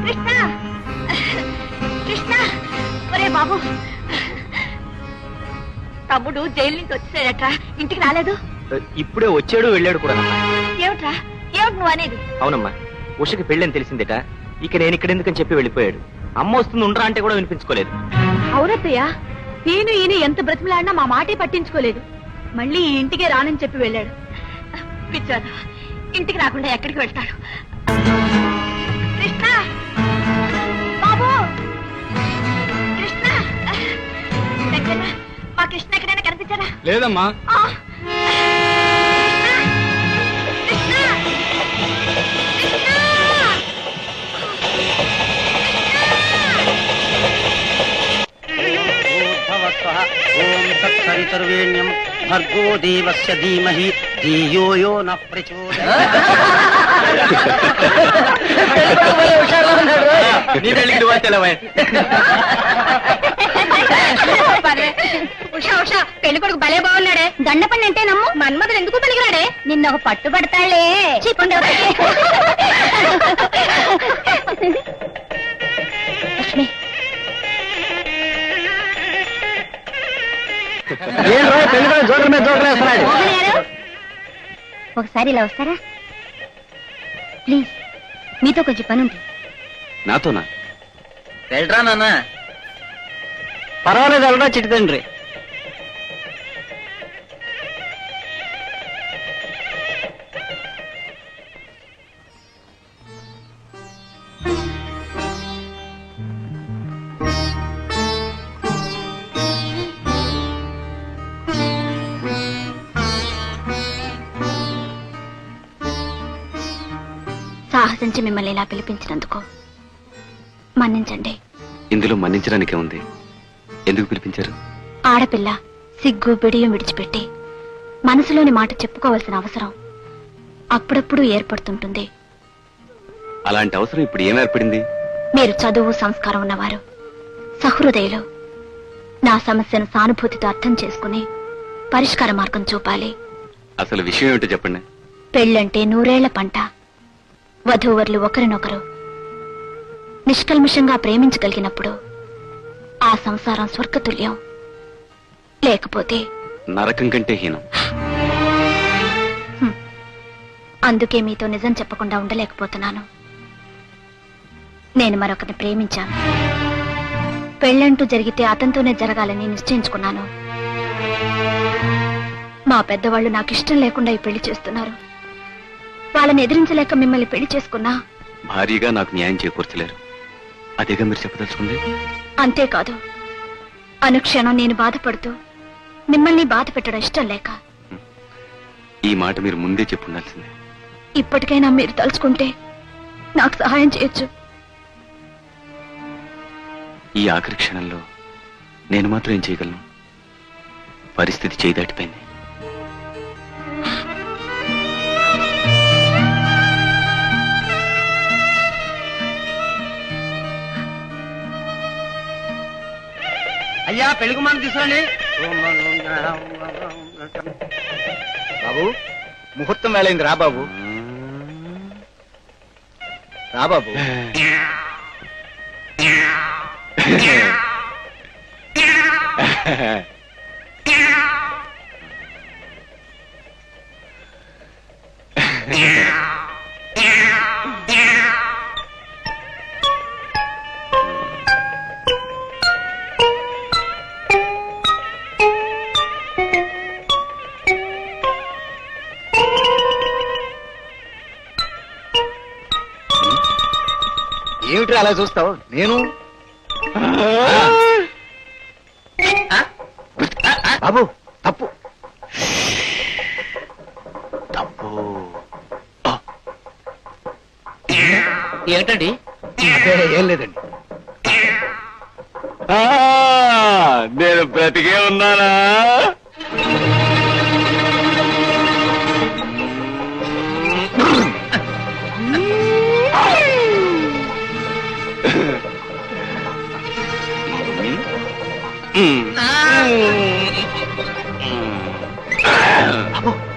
కృష్ణ కృష్ణ ఒరే బాబు తమ్ముడు జైలు నుంచి వచ్చేసాడట్రా ఇంటికి రాలేదు ఇప్పుడే వచ్చాడు వెళ్ళాడు కూడా ఏమిట్రా ఏమిటి నువ్వు అనేది అవునమ్మా ఉషకి పెళ్ళని తెలిసిందేట ఇక నేను ఇక్కడ ఎందుకని చెప్పి వెళ్ళిపోయాడు అమ్మ వస్తుంది ఉండరా అంటే కూడా వినిపించుకోలేదు అవునత్తయ్య నేను ఈయన ఎంత బ్రతిమలాడినా మా మాటే పట్టించుకోలేదు మళ్ళీ ఈ ఇంటికే రానని చెప్పి వెళ్ళాడు పిచ్చారు ఇంటికి రాకుండా ఎక్కడికి వెళ్తాడు కృష్ణ బాబు కృష్ణ దగ్గర మా కృష్ణ ఎక్కడైనా కనిపించారా లేదమ్మా ఓం తత్సవితుర్వరేణ్యం భర్గో దేవస్య ధీమహి ధియో యో న ప్రచోదయాత్. ఉషా ఉషా పెళ్లి కొడుకు భలే బాగున్నాడే దండపండి అంటే నమ్ము మన్మధుడు ఎందుకు పలికిరాడే నిన్న ఒక పట్టుబడతాళ్లే చెప్పండి లక్ష్మి ఒకసారి ఇలా వస్తారా ప్లీజ్ మీతో కొంచెం పని ఉంది నాతోనా వెళ్ళరా నాన్న పర్వాలేదు వెళ్ళరా చిట్టి తండ్రి సాహసించి మిమ్మల్ని ఇలా పిలిపించినందుకు మన్నించండి ఇందులో మన్నించడానికే ఉంది ఎందుకు పిలిపించారు ఆడపిల్ల సిగ్గు బిడియం విడిచిపెట్టి మనసులోని మాట చెప్పుకోవాల్సిన అవసరం అప్పుడప్పుడు ఏర్పడుతుంటుంది అలాంటి అవసరం ఇప్పుడు ఏం ఏర్పడింది మీరు చదువు సంస్కారం ఉన్నవారు సహృదయులు నా సమస్యను సానుభూతితో అర్థం చేసుకుని పరిష్కార మార్గం చూపాలి అసలు విషయం ఏమిటో చెప్పండి పెళ్ళంటే నూరేళ్ల పంట వధూవరులు ఒకరినొకరు నిష్కల్మషంగా ప్రేమించగలిగినప్పుడు ఆ సంసారం స్వర్గతుల్యం లేకపోతే నరకం కంటే హీనం అందుకే మీతో నిజం చెప్పకుండా ఉండలేకపోతున్నాను నేను మరొకరిని ప్రేమించాను పెళ్ళంటూ జరిగితే అతనితోనే జరగాలని నిశ్చయించుకున్నాను మా పెద్దవాళ్ళు నాకు ఇష్టం లేకుండా ఈ పెళ్లి చేస్తున్నారు వాళ్ళని ఎదిరించలేక మిమ్మల్ని పెళ్లి చేసుకున్నా భారీగా నాకు న్యాయం చేకూర్చలేరు అదేగా మీరు చెప్పదలుచుకుంది అంతేకాదు అనుక్షణం నేను బాధపడుతూ మిమ్మల్ని బాధ పెట్టడం ఇష్టం లేక ఈ మాట మీరు ముందే చెప్పుండాల్సిందే ఇప్పటికైనా మీరు తలుచుకుంటే నాకు సహాయం చేయొచ్చు ఈ ఆఖరి క్షణంలో నేను మాత్రం ఏం చేయగలను పరిస్థితి చేయి దాటిపోయింది అయ్యా పెళ్లి కుమార్ని తీసుకురండి బాబు ముహూర్తం వేళైంది రా బాబు రా బాబు ఏమిటి అలా చూస్తావు నేను బాబు తప్పు తప్పు ఏమిటండి ఏం లేదండి నేను బ్రతికే ఉన్నానా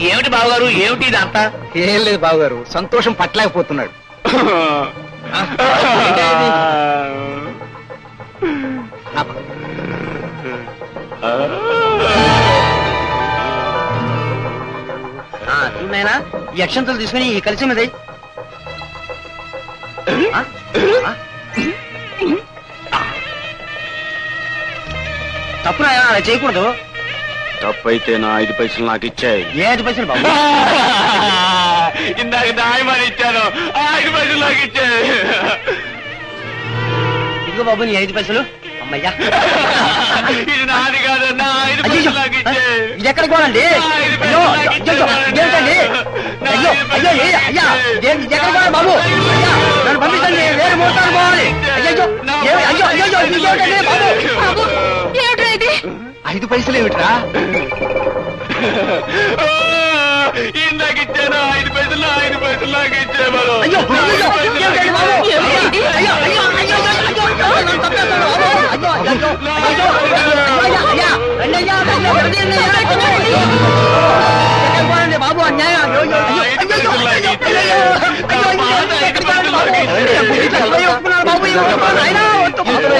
ఏమిటి బావగారు ఏమిటి ఇదంతా ఏం లేదు బావగారు సంతోషం పట్టలేకపోతున్నాడు చూడైనా ఈ అక్షంతలు తీసుకుని ఈ కలిసి మీద తప్పురా అలా చేయకూడదు. తప్పైతే నా 5 పైసలు నాకు ఇచ్చాయి. ఏ 5 పైసలు బాబు? ఇందాక న్యాయమని ఇచ్చాను, 5 పైసలు నాకు ఇచ్చాయి. ఇదిగో బాబు నీ 5 పైసలు. అమ్మయ్యా, ఇది నాది కాదు, నా 5 పైసలు నాకు ఇచ్చాయి. ఇది ఎక్కడికి పోనండి? అయ్యో ఇదేంటండి? అయ్యో అయ్యో అయ్యా, ఇది ఎక్కడికి పోవాలి బాబు? అయ్యా నన్ను పంపించండి, వేరే మోటారు పోవాలి. అయ్యో అయ్యో అయ్యో ఇదేంటండి బాబు? 5 పైసలు ఏమిట్రా? ఇందాక ఇచ్చాను 5 పైసలు, 5 పైసలు నాకు ఇచ్చాయి. అయ్యో అయ్యో ఇదేంటండి బాబు? అయ్యో అయ్యో అయ్యో అయ్యో నన్ను తప్పేస్తాను బాబు. అయ్యో అయ్యో అయ్యో అయ్యా రండి అయ్యా, పోనండి బాబు, అన్యాయం.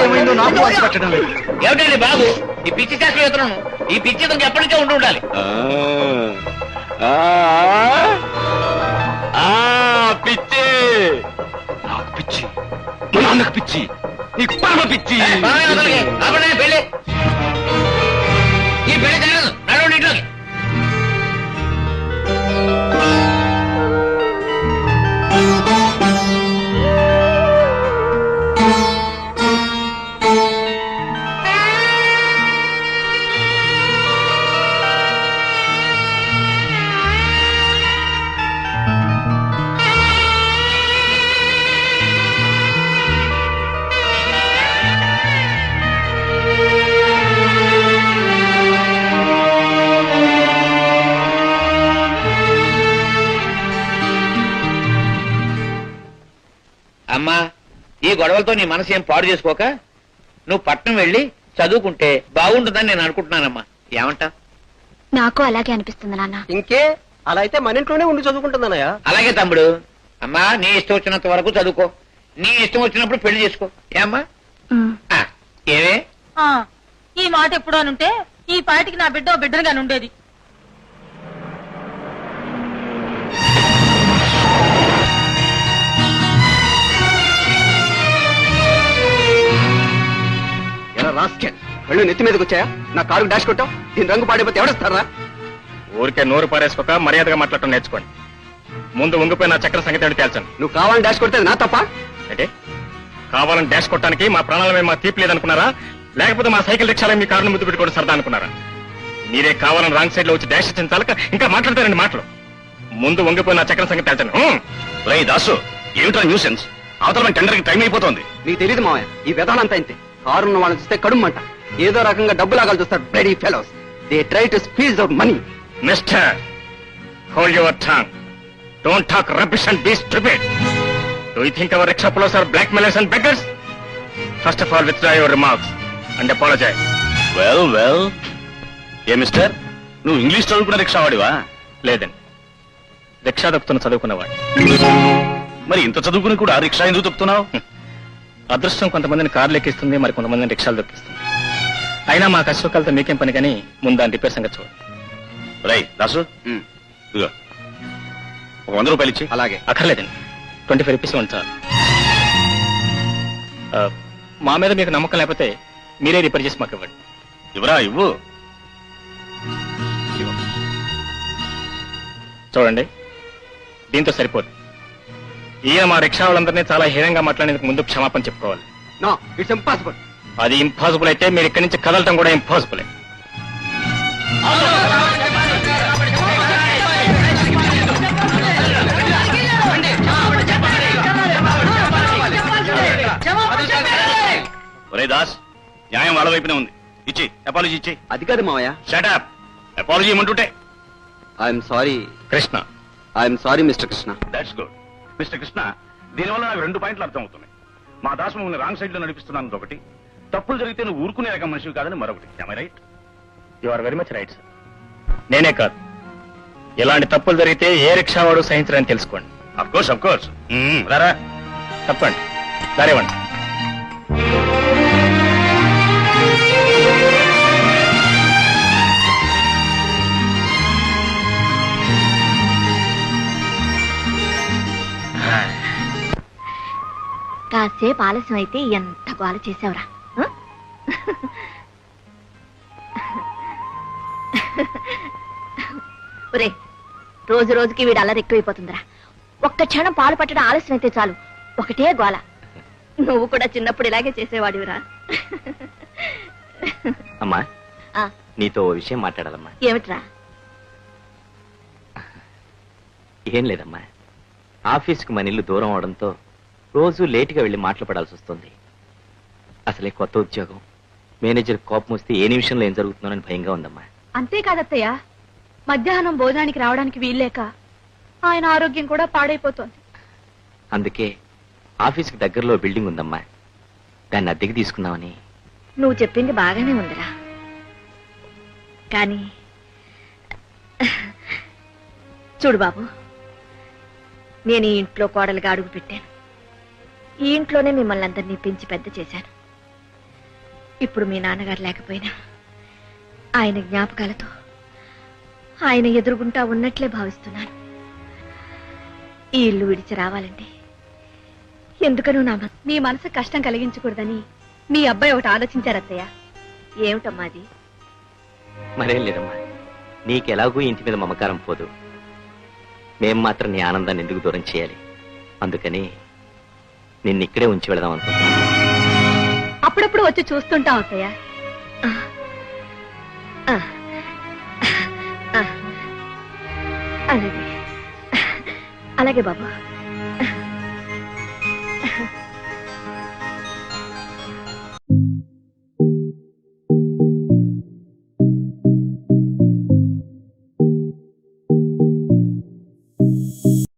ఏమైందో నాకు వాసి పెట్టడం లేదు. ఏమిటండి బాబు ఈ పిచ్చి శాస్త్రవేత్తలను? ఈ పిచ్చి ఇతనికి ఎప్పటికే ఉంటూ ఉండాలి. పిచ్చి నాకు పిచ్చి, మా నాన్నకు పిచ్చి, నీకు పరమ పిచ్చి. పెళ్ళి ఈ పెళ్లి జరగదు, నడవండి ఇంట్లోకి. అమ్మా, ఈ గొడవలతో నీ మనసు ఏం పాడు చేసుకోక నువ్వు పట్నం వెళ్ళి చదువుకుంటే బాగుంటుందని నేను అనుకుంటున్నానమ్మా. ఏమంటా? నాకు అలాగే అనిపిస్తుంది నాన్న. ఇంకే అలా అయితే మన ఇంట్లోనే ఉండి చదువుకుంటుందన్నయ్య. అలాగే తమ్ముడు. అమ్మా, నీ ఇష్టం వచ్చినంత వరకు చదువుకో, నీ ఇష్టం వచ్చినప్పుడు పెళ్లి చేసుకో. ఏమ్మా? ఏవే ఈ మాట ఎప్పుడోనుంటే ఈ పాటికి నా బిడ్డగాని ఉండేది. వెళ్ళు, నెత్తి మీదకి వచ్చాయా? నా కారు డాష్ కొట్టావు, దీని రంగు పాడిపోతే ఎవడేస్తారా? ఊరికే నోరు పారేసుకోక మర్యాదగా మాట్లాడటం నేర్చుకోండి. ముందు ఉంగిపోయి నా చక్ర సంగతి తేల్చండి. నువ్వు కావాలని డాష్ కొడితే నా తప్ప? అంటే కావాలని డాష్ కొట్టడానికి మా ప్రాణాలమే మా తీపి లేదనుకున్నారా? లేకపోతే మా సైకిల్ రిక్షాలో మీ కారును ముద్దు పెట్టుకోవడం సరదా అనుకున్నారా? మీరే కావాలని రాంగ్ సైడ్ లో వచ్చి డాష్ ఇచ్చిన చాలక ఇంకా మాట్లాడతారండి మాటలు. ముందు వంగిపోయి నా చక్ర సంగతి తేల్చండి. రై దాసు, ఏమిటా న్యూసెన్స్? అవతల టెండర్ కి టైం అయిపోతుంది. నీకు తెలియదు మావయ్య, ఈ విధానంతా ఇంతే. కారున్న వాళ్ళని చూస్తే కడుమ్మంట, ఏదో రకంగా డబ్బు లాగాలు చూస్తారు. Bloody fellows, they try to squeeze out money. Mister, hold your tongue. Don't talk rubbish and be stupid. Do you think our rickshaw fellows are blackmailers and beggars? First of all, withdraw your remarks and apologize. Well A mister, నువ్వు English చదువుకున్న rickshaw వాడివా? లేదండి, rickshaw దొక్కుతున్న చదువుకున్నవాడు. మరి ఇంత చదువుకుని కూడా rickshaw ఎందుకు తొక్కుతున్నావు? అదృష్టం కొంతమందిని కార్లు ఎక్కిస్తుంది, మరి కొంతమందిని రిక్షాలు దొక్కిస్తుంది. అయినా మా కష్టకాలతో మీకేం పని కానీ ముందు దాని రిపేర్ సంగతి చూడండి. రై దాసు, ఇదిగో ఒక 100 రూపాయలు ఇచ్చి. అలాగే. అక్కర్లేదండి, 25 రూపీస్ ఉంచాలి. మా మీద మీకు నమ్మకం లేకపోతే మీరే రిపేర్ చేసి మాకు ఇవ్వండి. ఇవ్వరా, ఇవ్వు. చూడండి, దీంతో సరిపోదు. ఈయన మా రిక్షా వాళ్ళందరినీ చాలా హీనంగా మాట్లాడేందుకు ముందు క్షమాపణ చెప్పుకోవాలి. No, it's impossible. అది ఇంపాసిబుల్ అయితే మీరు ఇక్కడి నుంచి కదలటం కూడా ఇంపాసిబుల్. ఒరే దాస్, న్యాయం వాళ్ళ వైపునే ఉంది. ఇచ్చి అపాలజీ ఇచ్చి. అది కాదు మావయ్య. Shut up. అపాలజీ ఏమంటుంటే? I'm sorry Krishna. I'm sorry mister Krishna. That's good. Mister Krishna, దీనివల్ల నాకు 2 పాయింట్లు అర్థం అవుతున్నాయి. మా దాసు మమ్మల్ని రాంగ్ సైడ్ లో నడిపిస్తున్నాను ఒకటి, తప్పులు జరిగితే నువ్వు ఊరుకునే రకం మనిషివి కాదని మరొకటి. am I right? You are very much right sir. నేనే కాదు, ఇలాంటి తప్పులు జరిగితే ఏ రిక్షా వాడు సహించరని తెలుసుకోండి. అఫ్ కోర్స్ రారా. తప్పండి సరేవండి. కాసేపు ఆలస్యం అయితే ఎంత గోల చేసావురా ఆ? ఒరే రోజు రోజుకి వీడు అల్లరి ఎక్కువైపోతుందిరా. ఒక్క క్షణం పాలు పట్టడం ఆలస్యం అయితే చాలు ఒకటే గోల. నువ్వు కూడా చిన్నప్పుడు ఇలాగే చేసేవాడివిరా. అమ్మా ఆ, నీతో ఓ విషయం మాట్లాడాలమ్మా. ఏమిట్రా? ఏం లేదమ్మా, ఆఫీస్కి మన ఇల్లు దూరం అవడంతో రోజు లేటుగా వెళ్ళి మాట్లాడాల్సి వస్తుంది. అసలే కొత్త ఉద్యోగం, మేనేజర్ కోపం వస్తే ఏ నిమిషంలో ఏం జరుగుతుందోనని భయంగా ఉందమ్మా. అంతేకాదత్తయ్య, మధ్యాహ్నం భోజనానికి రావడానికి వీల్లేక ఆయన ఆరోగ్యం కూడా పాడైపోతోంది. అందుకే ఆఫీస్కి దగ్గరలో బిల్డింగ్ ఉందమ్మా, దాన్ని అద్దెకి తీసుకుందామని. నువ్వు చెప్పింది బాగానే ఉందిరా, కానీ చూడు బాబు, నేను ఈ ఇంట్లో కోడలుగా అడుగు పెట్టాను. ఈ ఇంట్లోనే మిమ్మల్ని అందరినీ పెంచి పెద్ద చేశాను. ఇప్పుడు మీ నాన్నగారు లేకపోయినా ఆయన జ్ఞాపకాలతో ఆయన ఎదురుగుంటా ఉన్నట్లే భావిస్తున్నాను. ఈ ఇల్లు విడిచి రావాలండి. ఎందుకనూ మీ మనసు కష్టం కలిగించకూడదని మీ అబ్బాయి ఒకటి ఆలోచించారత్తయ్య. ఏమిటమ్మా అది? మరేం లేదమ్మా, నీకెలాగూ ఇంటి మీద మమకారం పోదు. మేం మాత్రం నీ ఆనందాన్ని ఎందుకు దూరం చేయాలి? అందుకని నిన్నిక్కడే ఉంచి వెళదాం అనుకుంటున్నాను. అప్పుడప్పుడు వచ్చి చూస్తుంటాం అత్తయ్య. అలాగే అలాగే బాబు.